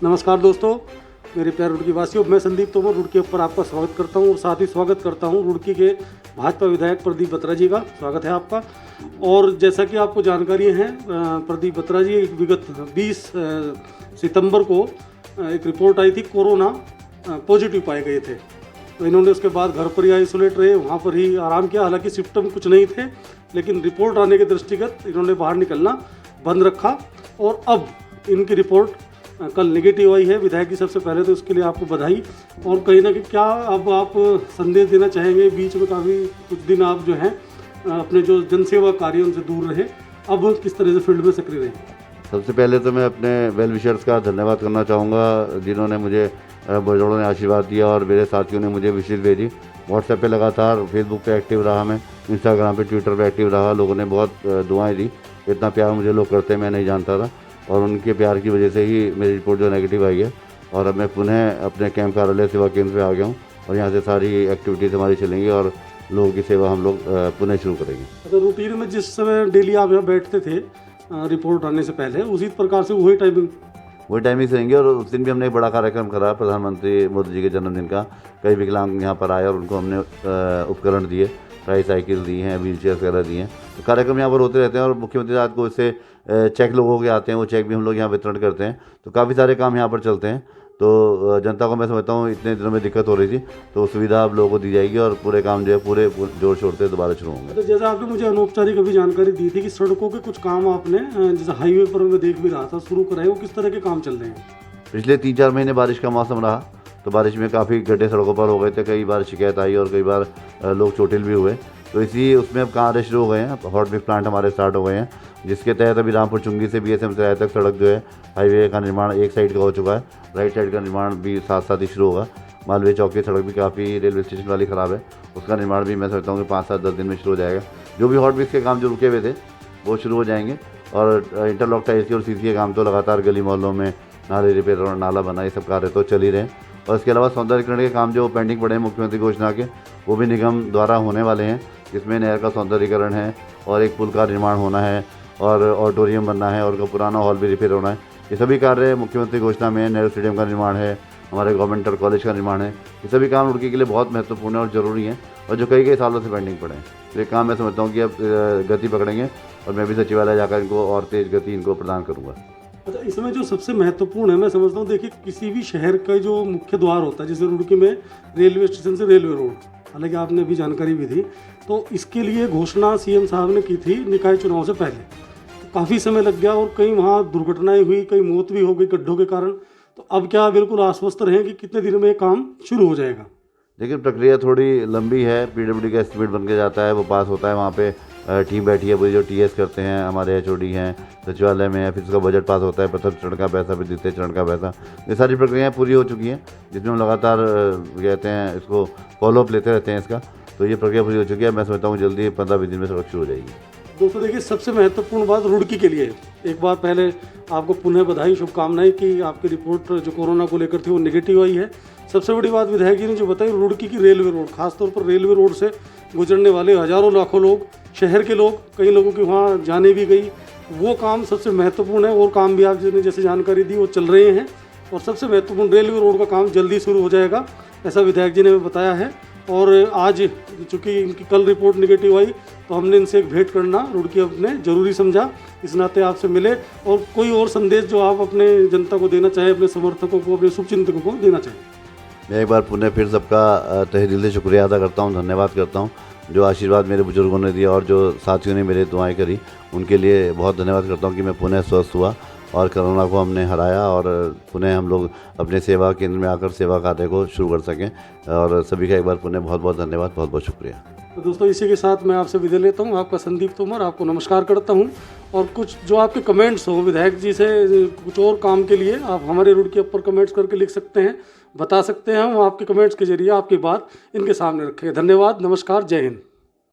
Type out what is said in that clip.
नमस्कार दोस्तों, मेरे प्यारे रुड़की वासियों, मैं संदीप तोमर रुड़की पर आपका स्वागत करता हूं और साथ ही स्वागत करता हूं रुड़की के भाजपा विधायक प्रदीप बत्रा जी का। स्वागत है आपका। और जैसा कि आपको जानकारी है, प्रदीप बत्रा जी विगत 20 सितंबर को एक रिपोर्ट आई थी, कोरोना पॉजिटिव पाए गए थे। तो इन्होंने उसके बाद घर पर ही आइसोलेट रहे, वहाँ पर ही आराम किया। हालांकि सिम्टम कुछ नहीं थे, लेकिन रिपोर्ट आने के दृष्टिगत इन्होंने बाहर निकलना बंद रखा और अब इनकी रिपोर्ट कल नेगेटिव आई है। विधायक जी, सबसे पहले तो उसके लिए आपको बधाई। और कहीं ना कहीं क्या अब आप संदेश देना चाहेंगे? बीच में काफ़ी कुछ दिन आप जो हैं अपने जो जनसेवा कार्य उनसे दूर रहे, अब किस तरह से फील्ड में सक्रिय रहे? सबसे पहले तो मैं अपने वेल विशर्स का धन्यवाद करना चाहूँगा, जिन्होंने मुझे बड़ों ने आशीर्वाद दिया और मेरे साथियों ने मुझे विशेष भेजी। व्हाट्सएप पे लगातार, फेसबुक पे एक्टिव रहा, मैं इंस्टाग्राम पे, ट्विटर पे एक्टिव रहा। लोगों ने बहुत दुआएं दी। इतना प्यार मुझे लोग करते हैं मैं नहीं जानता था, और उनके प्यार की वजह से ही मेरी रिपोर्ट जो नेगेटिव आई है। और अब मैं पुनः अपने कैंप कार्यालय सेवा केंद्र पे आ गया हूँ और यहाँ से सारी एक्टिविटीज़ हमारी चलेंगी और लोगों की सेवा हम लोग पुनः शुरू करेंगे। तो रूटीन में जिस समय डेली आप यहाँ बैठते थे रिपोर्ट आने से पहले, उसी प्रकार से वही टाइमिंग से रहेंगे। और उस दिन भी हमने एक बड़ा कार्यक्रम करा, प्रधानमंत्री मोदी जी के जन्मदिन का। कई विकलांग यहाँ पर आए और उनको हमने उपकरण दिए, ट्राईसाइकिल दी हैं, व्हील चेयर वगैरह दिए हैं। तो कार्यक्रम यहाँ पर होते रहते हैं और मुख्यमंत्री रात को इससे चेक लोगों के आते हैं, वो चेक भी हम लोग यहाँ वितरण करते हैं। तो काफ़ी सारे काम यहाँ पर चलते हैं। तो जनता को मैं समझता हूँ इतने दिनों में दिक्कत हो रही थी, तो सुविधा अब लोगों को दी जाएगी और पूरे काम जो है पूरे जोर शोर से दोबारा शुरू होंगे। तो जैसा आपने मुझे अनौपचारिक अभी जानकारी दी थी कि सड़कों के कुछ काम आपने, जैसे हाईवे पर मैं देख भी रहा था, शुरू कराए, वो किस तरह के काम चल रहे हैं? पिछले 3-4 महीने बारिश का मौसम रहा, तो बारिश में काफ़ी गड्ढे सड़कों पर हो गए थे। कई बार शिकायत आई और कई बार लोग चोटिल भी हुए। तो इसी उसमें अब कार्य शुरू हो गए हैं। हॉट मिक्स प्लांट हमारे स्टार्ट हो गए हैं, जिसके तहत अभी रामपुर चुंगी से BSM सराय तक सड़क जो है हाईवे का निर्माण एक साइड का हो चुका है। राइट साइड का निर्माण भी साथ साथ ही शुरू होगा। मालवीय चौक की सड़क भी काफ़ी रेलवे स्टेशन वाली ख़राब है, उसका निर्माण भी मैं समझता हूँ कि 5-7-10 दिन में शुरू हो जाएगा। जो भी हॉट मिक्स के काम जो रुके हुए थे वो शुरू हो जाएंगे। और इंटरलॉक टाइल्स और CC के काम तो लगातार गली मोहल्लों में नाले रिपेयर और नाला बना, ये सब कार्य तो चल ही रहे हैं। और इसके अलावा सौंदर्यीकरण के काम जो पेंडिंग पड़े हैं मुख्यमंत्री घोषणा के, वो भी निगम द्वारा होने वाले हैं, जिसमें नहर का सौंदर्यीकरण है और एक पुल का निर्माण होना है और ऑडिटोरियम बनना है और का पुराना हॉल भी रिपेयर होना है। ये सभी कार्य मुख्यमंत्री घोषणा में, नेहरू स्टेडियम का निर्माण है, हमारे गवर्नमेंट कॉलेज का निर्माण है। ये सभी काम रुड़की के लिए बहुत महत्वपूर्ण है और ज़रूरी हैं, और जो कई सालों से पेंडिंग पड़े हैं। तो ये काम मैं समझता हूँ कि अब गति पकड़ेंगे और मैं भी सचिवालय जाकर इनको और तेज़ गति इनको प्रदान करूँगा। अच्छा, इसमें जो सबसे महत्वपूर्ण है, मैं समझता हूँ, देखिए किसी भी शहर का जो मुख्य द्वार होता है, जैसे रुड़की में रेलवे स्टेशन से रेलवे रोड, हालांकि आपने अभी जानकारी भी दी, तो इसके लिए घोषणा CM साहब ने की थी निकाय चुनाव से पहले। तो काफ़ी समय लग गया और कई वहाँ दुर्घटनाएं हुई, कई मौत भी हो गई गड्ढों के कारण। तो अब क्या बिल्कुल आश्वस्त रहें कि कितने दिनों में ये काम शुरू हो जाएगा? लेकिन प्रक्रिया थोड़ी लंबी है। PWD का एस्टिमेट बन के जाता है, वो पास होता है, वहाँ पे टीम बैठी है, वो जो TS करते हैं, हमारे HOD हैं सचिवालय में है, फिर उसका बजट पास होता है, प्रथम चरण का पैसा, फिर द्वितीय चरण का पैसा। ये सारी प्रक्रियाएँ पूरी हो चुकी हैं, जिसमें हम लगातार कहते हैं इसको फॉलोअप लेते रहते हैं इसका। तो ये प्रक्रिया पूरी हो चुकी है। मैं समझता हूँ जल्दी 15-20 दिन में सड़क शुरू हो जाएगी। दोस्तों देखिए, सबसे महत्वपूर्ण बात रुड़की के लिए, एक बार पहले आपको पुनः बधाई, शुभकामनाएं कि आपकी रिपोर्ट जो कोरोना को लेकर थी वो नेगेटिव आई है। सबसे बड़ी बात विधायक जी ने जो बताई, रुड़की की रेलवे रोड, खासतौर पर रेलवे रोड से गुजरने वाले हजारों लाखों लोग, शहर के लोग, कई लोगों की वहाँ जाने भी गई, वो काम सबसे महत्वपूर्ण है। और काम भी आपने जैसे जानकारी दी वो चल रहे हैं। और सबसे महत्वपूर्ण, रेलवे रोड का काम जल्दी शुरू हो जाएगा, ऐसा विधायक जी ने बताया है। और आज चूँकि इनकी कल रिपोर्ट नेगेटिव आई, तो हमने इनसे एक भेंट करना रुड़की अपने ज़रूरी समझा, इस नाते आपसे मिले। और कोई और संदेश जो आप अपने जनता को देना चाहें, अपने समर्थकों को, अपने शुभचिंतकों को देना चाहें? मैं एक बार पुनः फिर सबका तहे दिल से शुक्रिया अदा करता हूँ, धन्यवाद करता हूँ। जो आशीर्वाद मेरे बुजुर्गों ने दिया और जो साथियों ने मेरे दुआएं करी, उनके लिए बहुत धन्यवाद करता हूँ कि मैं पुनः स्वस्थ हुआ और कोरोना को हमने हराया और पुनः हम लोग अपने सेवा केंद्र में आकर सेवा कार्य को शुरू कर सकें। और सभी का एक बार पुनः बहुत बहुत धन्यवाद, बहुत बहुत शुक्रिया। तो दोस्तों, इसी के साथ मैं आपसे विदा लेता हूँ। आपका संदीप तोमर, आपको नमस्कार करता हूँ। और कुछ जो आपके कमेंट्स हो विधायक जी से कुछ और काम के लिए, आप हमारे रुड़की पर कमेंट्स करके लिख सकते हैं, बता सकते हैं। हम आपके कमेंट्स के जरिए आपकी बात इनके सामने रखें। धन्यवाद, नमस्कार, जय हिंद।